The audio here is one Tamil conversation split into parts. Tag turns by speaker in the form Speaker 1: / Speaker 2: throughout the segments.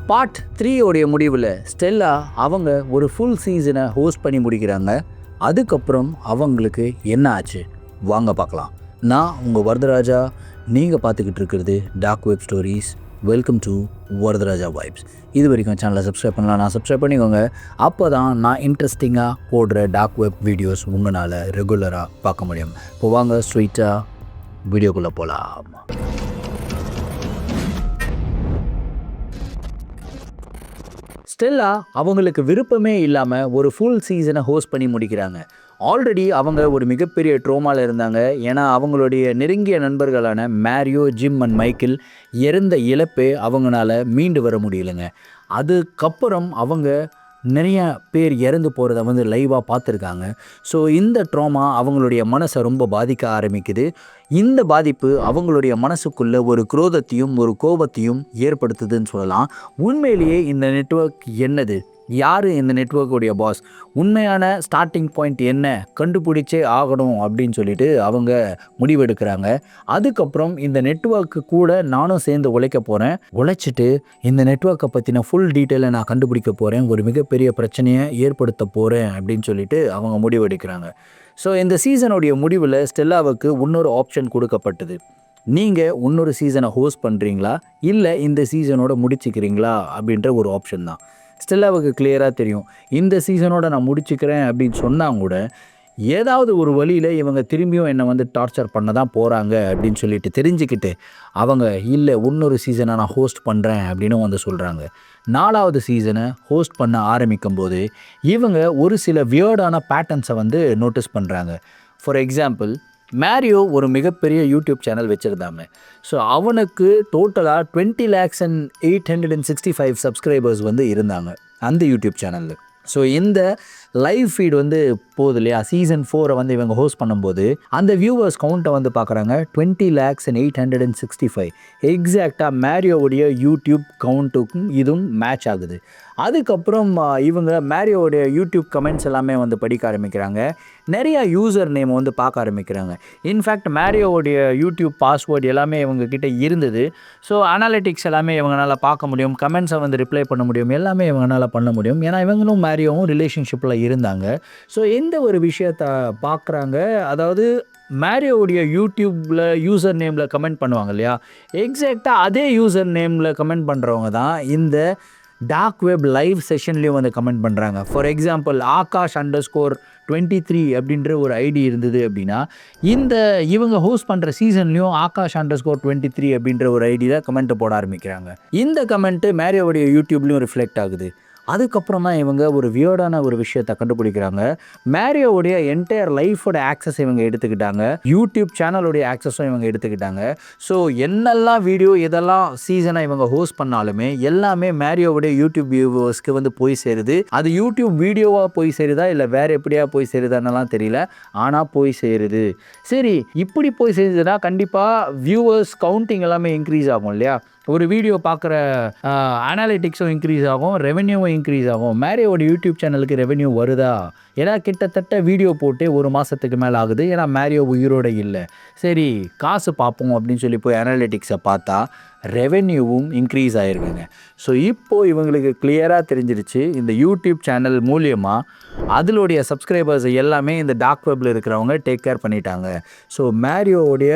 Speaker 1: பார்ட் 3 உடைய முடிவில் ஸ்டெல்லா அவங்க ஒரு ஃபுல் சீசனை ஹோஸ்ட் பண்ணி முடிக்கிறாங்க. அதுக்கப்புறம் அவங்களுக்கு என்ன ஆச்சு வாங்க பார்க்கலாம். நான் உங்கள் வரதராஜா, நீங்கள் பார்த்துக்கிட்டு இருக்கிறது dark web stories. Welcome to Varadaraja vibes. இது வரைக்கும் சேனலை சப்ஸ்கிரைப் பண்ணலாம், நான் சப்ஸ்கிரைப் பண்ணிக்கோங்க. அப்போ தான் நான் இன்ட்ரெஸ்டிங்காக போடுற டார்க் வெப் வீடியோஸ் உங்களால் ரெகுலராக பார்க்க முடியும். இப்போ வாங்க ஸ்ட்ரெயிட்டாக வீடியோக்குள்ளே போகலாம். ஸ்டெல்லா அவங்களுக்கு விருப்பமே இல்லாமல் ஒரு ஃபுல் சீசனை ஹோஸ்ட் பண்ணி முடிக்கிறாங்க. ஆல்ரெடி அவங்க ஒரு மிகப்பெரிய ட்ரோமாவில் இருந்தாங்க. ஏன்னா அவங்களுடைய நெருங்கிய நண்பர்களான மேரியோ, ஜிம் அண்ட் மைக்கேல் இறந்த இழப்பே அவங்களால மீண்டு வர முடியலைங்க. அதுக்கப்புறம் அவங்க நிறைய பேர் இறந்து போகிறத லைவாக பார்த்துருக்காங்க. ஸோ இந்த ட்ராமா அவங்களுடைய மனசை ரொம்ப பாதிக்க ஆரம்பிக்குது. இந்த பாதிப்பு அவங்களுடைய மனசுக்குள்ளே ஒரு குரோதத்தையும் ஒரு கோபத்தையும் ஏற்படுத்துதுன்னு சொல்லலாம். உண்மையிலேயே இந்த நெட்வொர்க் என்னது, யார் இந்த நெட்வொர்க்குடைய பாஸ், உண்மையான ஸ்டார்டிங் பாயிண்ட் என்ன கண்டுபிடிச்சே ஆகணும் அப்படின்னு சொல்லிட்டு அவங்க முடிவெடுக்கிறாங்க. அதுக்கப்புறம் இந்த நெட்வொர்க்கு கூட நானும் சேர்ந்து உழைக்க போகிறேன், உழைச்சிட்டு இந்த நெட்வொர்க்கை பற்றின ஃபுல் டீட்டெயிலை நான் கண்டுபிடிக்க போகிறேன், ஒரு மிகப்பெரிய பிரச்சனையை ஏற்படுத்த போகிறேன் அப்படின்னு சொல்லிட்டு அவங்க முடிவெடுக்கிறாங்க. ஸோ இந்த சீசனுடைய முடிவில் ஸ்டெல்லாவுக்கு இன்னொரு ஆப்ஷன் கொடுக்கப்பட்டது. நீங்கள் இன்னொரு சீசனை ஹோஸ்ட் பண்ணுறீங்களா, இல்லை இந்த சீசனோட முடிச்சுக்கிறீங்களா அப்படின்ற ஒரு ஆப்ஷன் தான். ஸ்டெல்லாவுக்கு கிளியராக தெரியும், இந்த சீசனோட நான் முடிச்சுக்கிறேன் அப்படின்னு சொன்னால் கூட ஏதாவது ஒரு வழியில் இவங்க திரும்பியும் என்னை டார்ச்சர் பண்ண தான் போகிறாங்க அப்படின்னு சொல்லிட்டு தெரிஞ்சுக்கிட்டு அவங்க இல்லை இன்னொரு சீசனை நான் ஹோஸ்ட் பண்ணுறேன் அப்படின்னு சொல்கிறாங்க. 4வது சீசனை ஹோஸ்ட் பண்ண ஆரம்பிக்கும் போது இவங்க ஒரு சில வியர்டான பேட்டர்ன்ஸை நோட்டீஸ் பண்ணுறாங்க. ஃபார் எக்ஸாம்பிள், மேரியோ ஒரு மிகப்பெரிய யூடியூப் சேனல் வச்சுருந்தாங்க. ஸோ அவனுக்கு டோட்டலாக 20,0865 சப்ஸ்கிரைபர்ஸ் இருந்தாங்க அந்த யூடியூப் சேனலில். ஸோ இந்த லைவ் ஃபீட் போகுது இல்லையா, சீசன் 4 இவங்க ஹோஸ்ட் பண்ணும்போது அந்த வியூவர்ஸ் கவுண்ட்டை பார்க்குறாங்க 20,0865. எக்ஸாக்டாக மேரியோவுடைய யூடியூப் கவுண்ட்டுக்கும் இதுவும் மேட்ச் ஆகுது. அதுக்கப்புறம் இவங்க மேரியோவுடைய யூடியூப் கமெண்ட்ஸ் எல்லாமே படிக்க ஆரம்பிக்கிறாங்க. நிறையா யூசர் நேம் பார்க்க ஆரம்பிக்கிறாங்க. இன்ஃபேக்ட் மேரியோவுடைய யூடியூப் பாஸ்வேர்டு எல்லாமே இவங்கக்கிட்ட இருந்தது. ஸோ அனாலிட்டிக்ஸ் எல்லாமே இவங்களால் பார்க்க முடியும், கமெண்ட்ஸை ரிப்ளை பண்ண முடியும், எல்லாமே இவங்களால் பண்ண முடியும். ஏன்னா இவங்களும் மேரியோவும் ரிலேஷன்ஷிப்பில் இருந்தாங்க. ஸோ எந்த ஒரு விஷயத்தை பார்க்குறாங்க, அதாவது மேரியோவுடைய யூடியூப்பில் யூசர் நேமில் கமெண்ட் பண்ணுவாங்க இல்லையா, எக்ஸாக்டாக அதே யூசர் நேமில் கமெண்ட் பண்ணுறவங்க தான் இந்த டார்க் வெப் லைவ் செஷன்லேயும் கமெண்ட் பண்ணுறாங்க. ஃபார் எக்ஸாம்பிள், Akash_23 அப்படின்ற ஒரு ஐடி இருந்தது அப்படின்னா இந்த இவங்க ஹோஸ்ட் பண்ணுற சீசன்லேயும் Akash_23 அப்படின்ற ஒரு ஐடி தான் கமெண்ட்டை போட ஆரம்பிக்கிறாங்க. இந்த கமெண்ட்டு மேரியோவுடைய யூடியூப்லேயும் ரிஃப்ளெக்ட் ஆகுது. அதுக்கப்புறம் தான் இவங்க ஒரு வியர்டான ஒரு விஷயத்தை கண்டுபிடிக்கிறாங்க. மேரியோவுடைய என்டையர் லைஃபோட ஆக்சஸ் இவங்க எடுத்துக்கிட்டாங்க, யூடியூப் சேனலோடைய ஆக்சஸும் இவங்க எடுத்துக்கிட்டாங்க. ஸோ என்னெல்லாம் வீடியோ எதெல்லாம் சீசனை இவங்க ஹோஸ்ட் பண்ணாலுமே எல்லாமே மேரியோவுடைய யூடியூப் வியூவர்ஸ்க்கு போய் சேருது. அது யூடியூப் வீடியோவாக போய் சேருதா இல்லை வேறு எப்படியா போய் சேருதான்னெல்லாம் தெரியல, ஆனால் போய் சேருது. சரி, இப்படி போய் சேருதுன்னா கண்டிப்பாக வியூவர்ஸ் கவுண்டிங் எல்லாமே இன்க்ரீஸ் ஆகும் இல்லையா, ஒரு வீடியோ பார்க்குற அனாலிட்டிக்ஸும் இன்க்ரீஸ் ஆகும், ரெவென்யூவும் இன்க்ரீஸ் ஆகும். மேரியோட யூடியூப் சேனலுக்கு ரெவென்யூ வருதா, ஏன்னா கிட்டத்தட்ட வீடியோ போட்டு ஒரு மாதத்துக்கு மேலே ஆகுது, ஏன்னா மேரியோ உயிரோடு இல்லை. சரி, காசு பார்ப்போம் அப்படின்னு சொல்லி போய் அனாலிட்டிக்ஸை பார்த்தா ரெவென்யூவும் இன்க்ரீஸ் ஆகிருக்குங்க. ஸோ இப்போது இவங்களுக்கு கிளியராக தெரிஞ்சிருச்சு, இந்த யூடியூப் சேனல் மூலியமாக அதிலுடைய சப்ஸ்கிரைபர்ஸ் எல்லாமே இந்த டார்க் வெப்பில் இருக்கிறவங்க டேக் கேர் பண்ணிட்டாங்க. ஸோ மேரியோவுடைய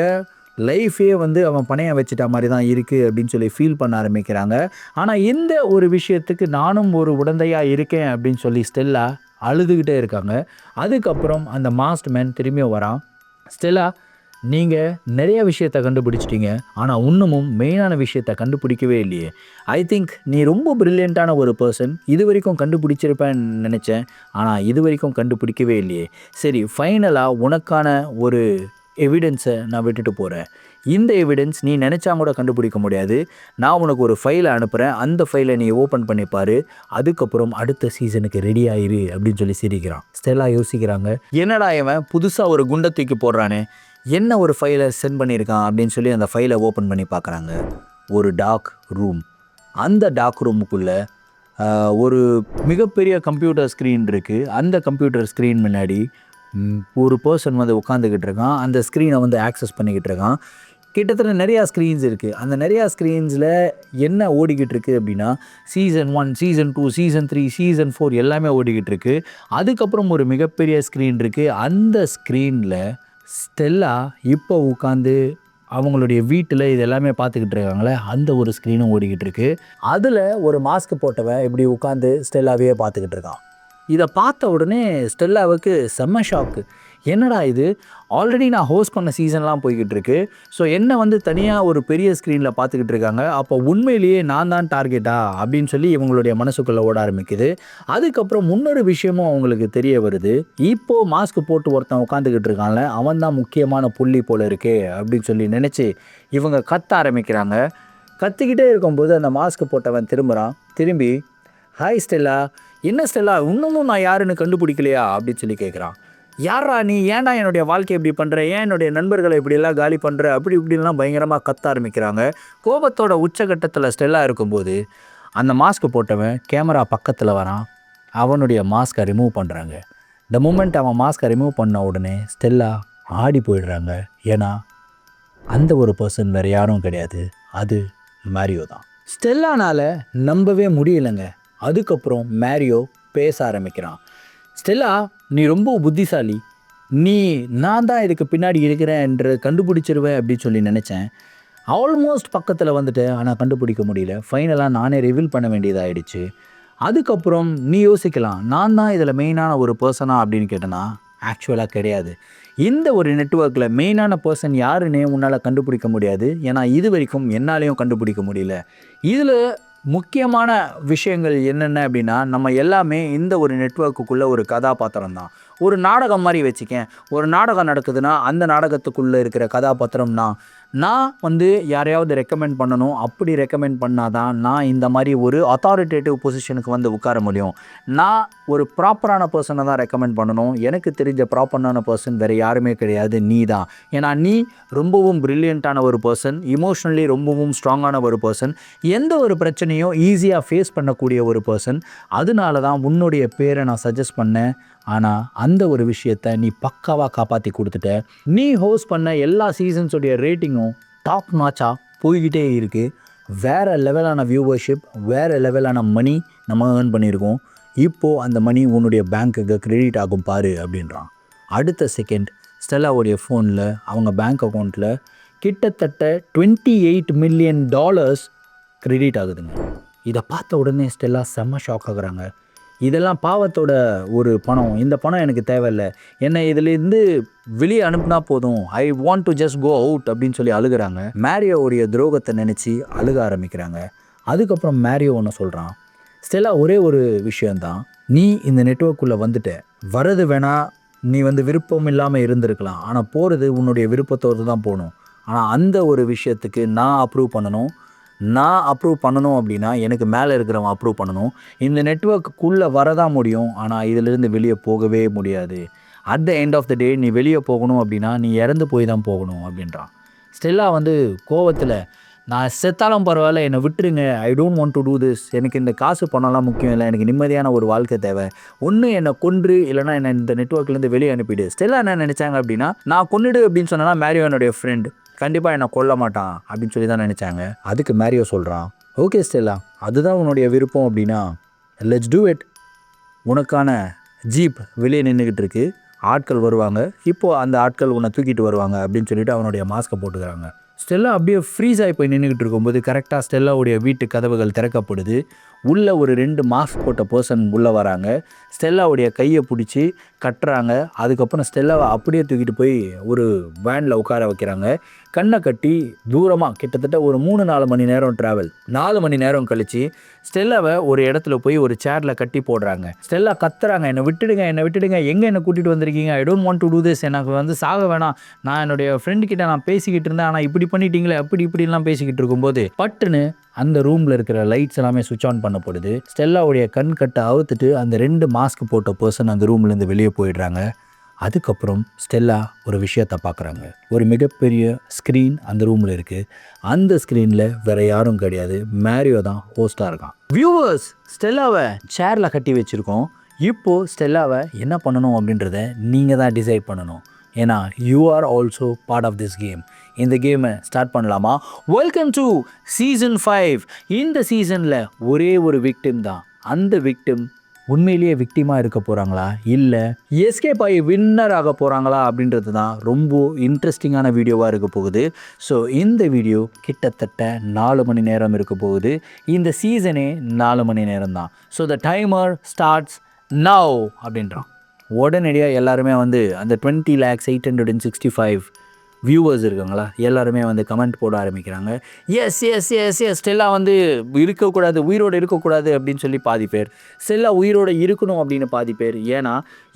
Speaker 1: லைஃபே அவன் பணையம் வச்சுட்டா மாதிரி தான் இருக்குது அப்படின்னு சொல்லி ஃபீல் பண்ண ஆரம்பிக்கிறாங்க. ஆனால் இந்த ஒரு விஷயத்துக்கு நானும் ஒரு உடந்தையாக இருக்கேன் அப்படின்னு சொல்லி ஸ்டெல்லா அழுதுகிட்டே இருக்காங்க. அதுக்கப்புறம் அந்த மாஸ்ட் மேன் திரும்பியும் வரான். ஸ்டெல்லா, நீங்கள் நிறைய விஷயத்தை கண்டுபிடிச்சிட்டிங்க, ஆனால் இன்னமும் மெயினான விஷயத்தை கண்டுபிடிக்கவே இல்லையே. ஐ திங்க் நீ ரொம்ப ப்ரில்லியண்ட்டான ஒரு பர்சன், இது வரைக்கும் கண்டுபிடிச்சிருப்பேன்னு நினச்சேன், ஆனால் இது வரைக்கும் கண்டுபிடிக்கவே இல்லையே. சரி, ஃபைனலாக உனக்கான ஒரு எவிடன்ஸை நான் விட்டுட்டு போகிறேன். இந்த எவிடன்ஸ் நீ நினச்சா கூட கண்டுபிடிக்க முடியாது. நான் உனக்கு ஒரு ஃபைலை அனுப்புகிறேன், அந்த ஃபைலை நீ ஓப்பன் பண்ணிப்பார், அதுக்கப்புறம் அடுத்த சீசனுக்கு ரெடி ஆயிரு அப்படின்னு சொல்லி சிரிக்கிறான். ஸ்டெல்லா யோசிக்கிறாங்க, என்னடா இவன் புதுசாக ஒரு குண்டை தூக்கி போடுறானே, என்ன ஒரு ஃபைலை சென்ட் பண்ணியிருக்கான் அப்படின்னு சொல்லி அந்த ஃபைலை ஓப்பன் பண்ணி பார்க்குறாங்க. ஒரு டார்க் ரூம். அந்த டார்க் ரூமுக்குள்ளே ஒரு மிகப்பெரிய கம்ப்யூட்டர் ஸ்க்ரீன் இருக்குது. அந்த கம்ப்யூட்டர் ஸ்க்ரீன் முன்னாடி ஒரு பர்சன் உட்காந்துக்கிட்டு இருக்கான். அந்த ஸ்க்ரீனை ஆக்சஸ் பண்ணிக்கிட்டு இருக்கான். கிட்டத்தட்ட நிறையா ஸ்க்ரீன்ஸ் இருக்குது. அந்த நிறையா ஸ்க்ரீன்ஸில் என்ன ஓடிக்கிட்டு இருக்குது அப்படின்னா, சீசன் 1, சீசன் 2, சீசன் 3, சீசன் 4 எல்லாமே ஓடிக்கிட்டு இருக்குது. அதுக்கப்புறம் ஒரு மிகப்பெரிய ஸ்க்ரீன் இருக்குது. அந்த ஸ்க்ரீனில் ஸ்டெல்லா இப்போ உட்காந்து அவங்களுடைய வீட்டில் இது எல்லாமே பார்த்துக்கிட்டு இருக்காங்களே, அந்த ஒரு ஸ்க்ரீனும் ஓடிக்கிட்டு இருக்கு. அதில் ஒரு மாஸ்க் போட்டவன் இப்படி உட்காந்து ஸ்டெல்லாவே பார்த்துக்கிட்டு இருக்கான். இதை பார்த்த உடனே ஸ்டெல்லாவுக்கு செம்ம ஷாக்கு. என்னடா இது, ஆல்ரெடி நான் ஹோஸ்ட் பண்ண சீசன்லாம் போய்கிட்டு இருக்கு. ஸோ என்னை வந்து தனியாக ஒரு பெரிய ஸ்க்ரீனில் பார்த்துக்கிட்டு இருக்காங்க. அப்போ உண்மையிலேயே நான் தான் டார்கெட்டா அப்படின்னு சொல்லி இவங்களுடைய மனசுக்குள்ளே ஓட ஆரம்பிக்குது. அதுக்கப்புறம் முன்னொரு விஷயமும் அவங்களுக்கு தெரிய வருது. இப்போது மாஸ்க் போட்டு ஒருத்தன் உட்காந்துக்கிட்டு இருக்கான்ல, அவன் தான் முக்கியமான புள்ளி போல இருக்கே அப்படின்னு சொல்லி நினச்சி இவங்க கத்த ஆரம்பிக்கிறாங்க. கத்திக்கிட்டே இருக்கும்போது அந்த மாஸ்க் போட்டவன் திரும்பி ஹாய் ஸ்டெல்லா, என்ன ஸ்டெல்லா இன்னமும் நான் யாருன்னு கண்டுபிடிக்கலையா அப்படின்னு சொல்லி கேட்குறான். யாரா நீ, ஏன்டா என்னுடைய வாழ்க்கை இப்படி பண்ணுற, ஏன் என்னுடைய நண்பர்களை இப்படியெல்லாம் காலி பண்ணுற அப்படி இப்படின்லாம் பயங்கரமாக கத்த ஆரம்பிக்கிறாங்க. கோபத்தோட உச்சகட்டத்தில் ஸ்டெல்லா இருக்கும்போது அந்த மாஸ்க் போட்டவன் கேமரா பக்கத்தில் வரான். அவனுடைய மாஸ்கை ரிமூவ் பண்ணுறாங்க. த மூமெண்ட் அவன் மாஸ்கை ரிமூவ் பண்ண உடனே ஸ்டெல்லா ஆடி போயிடுறாங்க. ஏன்னா அந்த ஒரு பர்சன் வேறு யாரும் கிடையாது, அது மேரியோ தான். ஸ்டெல்லானால் நம்பவே முடியலைங்க. அதுக்கப்புறம் மேரியோ பேச ஆரம்பிக்கிறான். ஸ்டெல்லா, நீ ரொம்ப புத்திசாலி, நான் தான் இதுக்கு பின்னாடி இருக்கிறேன்ற கண்டுபிடிச்சிருவேன் அப்படின்னு சொல்லி நினச்சேன். ஆல்மோஸ்ட் பக்கத்தில் வந்துட்டேன், ஆனால் கண்டுபிடிக்க முடியல. ஃபைனலாக நானே ரிவீல் பண்ண வேண்டியதாகிடுச்சு. அதுக்கப்புறம் நீ யோசிக்கலாம், நான் தான் இதில் மெயினான ஒரு பர்சனா அப்படின்னு கேட்டேன்னா, ஆக்சுவலாக கிடையாது. இந்த ஒரு நெட்வொர்க்கில் மெயினான பர்சன் யாருன்னே உன்னால் கண்டுபிடிக்க முடியாது. ஏன்னா இது வரைக்கும் என்னாலையும் கண்டுபிடிக்க முடியல. இதில் முக்கியமான விஷயங்கள் என்னென்ன அப்படின்னா, நம்ம எல்லாமே இந்த ஒரு நெட்வொர்க்குள்ளே ஒரு கதாபாத்திரம் தான். ஒரு நாடகம் மாதிரி வச்சுக்கேன். ஒரு நாடகம் நடக்குதுன்னா அந்த நாடகத்துக்குள்ளே இருக்கிற கதாபாத்திரம் நான் வந்து யாரையாவது ரெக்கமெண்ட் பண்ணணும். அப்படி ரெக்கமெண்ட் பண்ணால் தான் நான் இந்த மாதிரி ஒரு அத்தாரிட்டேட்டிவ் பொசிஷனுக்கு வந்து உட்கார முடியும். நான் ஒரு ப்ராப்பரான பர்சனை தான் ரெக்கமெண்ட் பண்ணணும். எனக்கு தெரிஞ்ச ப்ராப்பரான பர்சன் வேறு யாருமே கிடையாது, நீ தான். ஏன்னா நீ ரொம்பவும் ப்ரில்லியண்ட்டான ஒரு பர்சன், இமோஷ்னலி ரொம்பவும் ஸ்ட்ராங்கான ஒரு பர்சன், எந்த ஒரு பிரச்சனையும் ஈஸியாக ஃபேஸ் பண்ணக்கூடிய ஒரு பர்சன். அதனால தான் உன்னுடைய பேரை நான் சஜஸ்ட் பண்ணேன். ஆனால் அந்த ஒரு விஷயத்தை நீ பக்காவாக காப்பாற்றி கொடுத்துட்ட. நீ ஹோஸ்ட் பண்ண எல்லா சீசன்ஸோடைய ரேட்டிங்கும் டாப் நாச்சாக போய்கிட்டே இருக்குது. வேறு லெவலான வியூவர்ஷிப், வேறு லெவலான மணி நம்ம ஏர்ன் பண்ணியிருக்கோம். இப்போது அந்த மணி உன்னுடைய பேங்க்குக்கு கிரெடிட் ஆகும் பாரு அப்படின்றான். அடுத்த செகண்ட் ஸ்டெல்லாவுடைய ஃபோனில் அவங்க பேங்க் அக்கௌண்ட்டில் கிட்டத்தட்ட $28 மில்லியன் கிரெடிட் ஆகுதுங்க. இதை பார்த்த உடனே ஸ்டெல்லா செம்ம ஷாக் ஆகுறாங்க. இதெல்லாம் பாவத்தோட ஒரு பணம், இந்த பணம் எனக்கு தேவையில்லை, என்னை இதிலேருந்து வெளியே அனுப்புனா போதும், I want to just go out அப்படின்னு சொல்லி அழுகிறாங்க. மேரியோவுடைய துரோகத்தை நினச்சி அழுக ஆரம்பிக்கிறாங்க. அதுக்கப்புறம் மேரியோ ஒன்று சொல்கிறான், ஸ்டெல்லா ஒரே ஒரு விஷயந்தான், நீ இந்த நெட்வொர்க்குள்ளே வந்துட்ட, வரது வேணால் நீ வந்து விருப்பம் இல்லாமல் இருந்திருக்கலாம், ஆனால் போகிறது உன்னுடைய விருப்பத்தோடு தான் போகணும். ஆனால் அந்த ஒரு விஷயத்துக்கு நான் அப்ரூவ் பண்ணணும் அப்படின்னா எனக்கு மேலே இருக்கிறவன் அப்ரூவ் பண்ணணும். இந்த நெட்வொர்க்குள்ளே வரதான் முடியும், ஆனால் இதிலிருந்து வெளியே போகவே முடியாது. At the end of the day நீ வெளியே போகணும் அப்படின்னா நீ இறந்து போய் தான் போகணும் அப்படின்றான். ஸ்டெல்லா வந்து கோவத்தில், நான் செத்தாலும் பரவாயில்ல, என்னை விட்டுருங்க, I don't want to do this, எனக்கு இந்த காசு பணம்லாம் முக்கியம் இல்லை, எனக்கு நிம்மதியான ஒரு வாழ்க்கை தேவை, ஒன்று என்னை கொன்று இல்லைனா என்னை இந்த நெட்வொர்க்லேருந்து வெளியே அனுப்பிடு. ஸ்டெல்லா என்ன நினச்சாங்க அப்படின்னா, நான் கொன்னுடு அப்படின்னு சொன்னேன்னா மேரியோ என்னுடைய ஃப்ரெண்டு, கண்டிப்பாக என்னை கொல்ல மாட்டான் அப்படின்னு சொல்லி தான் நினச்சாங்க. அதுக்கு மேரியோ சொல்கிறான், ஓகே ஸ்டெல்லா, அதுதான் உன்னுடைய விருப்பம் அப்படின்னா லெட்ஸ் டூ இட். உனக்கான ஜீப் வெளியே நின்றுக்கிட்டு இருக்கு, ஆட்கள் வருவாங்க, இப்போது அந்த ஆட்கள் உன்னை தூக்கிட்டு வருவாங்க அப்படின்னு சொல்லிட்டு அவனுடைய மாஸ்கை போட்டுக்கிறாங்க. ஸ்டெல்லா அப்படியே ஃப்ரீஸ் ஆகி போய் நின்றுக்கிட்டு இருக்கும்போது கரெக்டாக ஸ்டெல்லாவுடைய வீட்டு கதவுகள் திறக்கப்படுது. உள்ளே ஒரு 2 மாஸ்க் போட்ட பர்சன் உள்ளே வராங்க. ஸ்டெல்லாவுடைய கையை பிடிச்சி கட்டுறாங்க. அதுக்கப்புறம் ஸ்டெல்லாவை அப்படியே தூக்கிட்டு போய் ஒரு வேனில் உட்கார வைக்கிறாங்க. கண்ணை கட்டி தூரமாக கிட்டத்தட்ட ஒரு 3-4 மணி நேரம் ட்ராவல், 4 மணி நேரம் கழித்து ஸ்டெல்லாவை ஒரு இடத்துல போய் ஒரு சேரில் கட்டி போடுறாங்க. ஸ்டெல்லா கத்துறாங்க, என்னை விட்டுடுங்க, எங்கே என்னை கூட்டிகிட்டு வந்திருக்கீங்க, I don't want to do this, எனக்கு வந்து சாக வேணாம், நான் என்னுடைய ஃப்ரெண்டுக்கிட்ட நான் பேசிக்கிட்டு இருந்தேன், ஆனால் இப்படி பண்ணிட்டீங்களே இப்படிலாம் பேசிக்கிட்டு இருக்கும்போது பட்டுன்னு அந்த ரூமில் இருக்கிற லைட்ஸ் எல்லாமே சுவிட்ச் ஆன் பண்ணப்படுது. ஸ்டெல்லாவுடைய கண் கட்டை அவுத்துட்டு அந்த 2 மாஸ்க் போட்ட பர்சன் அந்த ரூம்லேருந்து வெளியே போயிடுறாங்க. அதுக்கப்புறம் ஸ்டெல்லா ஒரு விஷயத்தை பார்க்குறாங்க. ஒரு மிகப்பெரிய ஸ்க்ரீன் அந்த ரூமில் இருக்குது. அந்த ஸ்க்ரீனில் வேறு யாரும் கிடையாது, மேரியோ தான் ஹோஸ்ட்டாக இருக்கான். வியூவர்ஸ், ஸ்டெல்லாவை சேரில் கட்டி வச்சுருக்கோம். இப்போது ஸ்டெல்லாவை என்ன பண்ணணும் அப்படின்றத நீங்கள் தான் டிசைட் பண்ணணும். ஏன்னா you are also part of this game. இந்த கேமை ஸ்டார்ட் பண்ணலாமா? Welcome to season 5. இந்த சீசனில் ஒரே ஒரு விக்டிம் தான். அந்த விக்டிம் உண்மையிலேயே விக்டிமாக இருக்க போகிறாங்களா, இல்லை எஸ்கேப் ஆகி வின்னர் ஆக போகிறாங்களா அப்படின்றது தான் ரொம்ப இன்ட்ரெஸ்டிங்கான வீடியோவாக இருக்க போகுது. ஸோ இந்த வீடியோ கிட்டத்தட்ட 4 மணி நேரம் இருக்க போகுது. இந்த சீசனே 4 மணி நேரம் தான். So the timer starts now அப்படின்றான். உடனடியாக எல்லாருமே வந்து அந்த 20,865 வியூவர்ஸ் இருக்காங்களா, எல்லாருமே வந்து கமெண்ட் போட ஆரம்பிக்கிறாங்க. Yes yes yes yes Stella வந்து இருக்கக்கூடாது, உயிரோடு இருக்கக்கூடாது அப்படின்னு சொல்லி பாதி பேர், ஸ்டெல்லா உயிரோடு இருக்கணும் அப்படின்னு பாதி பேர். ஏன்னா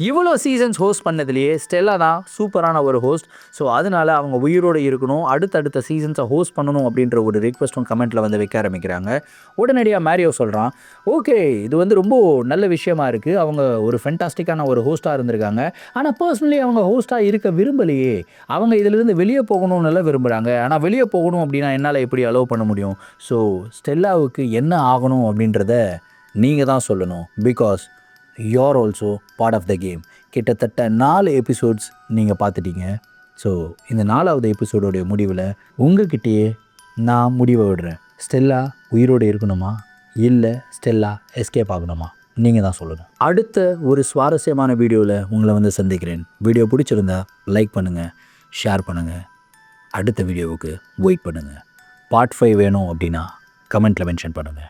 Speaker 1: இவ்வளோ சீசன்ஸ் ஹோஸ்ட் பண்ணதுலேயே ஸ்டெல்லா தான் சூப்பரான ஒரு ஹோஸ்ட். ஸோ அதனால் அவங்க உயிரோடு இருக்கணும், அடுத்தடுத்த சீசன்ஸை ஹோஸ்ட் பண்ணணும் அப்படின்ற ஒரு ரிக்வெஸ்ட்டும் கமெண்ட்டில் வந்து வைக்க ஆரம்பிக்கிறாங்க. உடனடியாக மேரியோ சொல்கிறான், ஓகே இது வந்து ரொம்ப நல்ல விஷயமா இருக்குது, அவங்க ஒரு ஃபென்டாஸ்டிக்கான ஒரு ஹோஸ்ட்டாக இருந்திருக்காங்க. ஆனால் பர்சனலி அவங்க ஹோஸ்ட்டாக இருக்க விரும்பலையே, அவங்க இதிலிருந்து வெளியே போகணும்னு எல்லாம் விரும்புகிறாங்க. ஆனால் வெளியே போகணும் அப்படின்னா என்னால் எப்படி அலோவ் பண்ண முடியும்? ஸோ ஸ்டெல்லாவுக்கு என்ன ஆகணும் அப்படின்றத நீங்கள் தான் சொல்லணும். Because you are also part of the game. கிட்டத்தட்ட 4 எபிசோட்ஸ் நீங்கள் பார்த்துட்டீங்க. ஸோ இந்த 4வது எபிசோடோடைய முடிவில் உங்ககிட்டயே நான் முடிவை விடுறேன். ஸ்டெல்லா உயிரோடு இருக்கணுமா, இல்லை ஸ்டெல்லா எஸ்கேப் ஆகணுமா? நீங்கள் தான் சொல்லணும். அடுத்த ஒரு சுவாரஸ்யமான வீடியோவில் உங்களை வந்து சந்திக்கிறேன். வீடியோ பிடிச்சிருந்தா லைக் பண்ணுங்கள், ஷேர் பண்ணுங்கள், அடுத்த வீடியோவுக்கு வெயிட் பண்ணுங்கள். பார்ட் 5 வேணும் அப்படின்னா கமெண்ட்டில் மென்ஷன் பண்ணுங்கள்.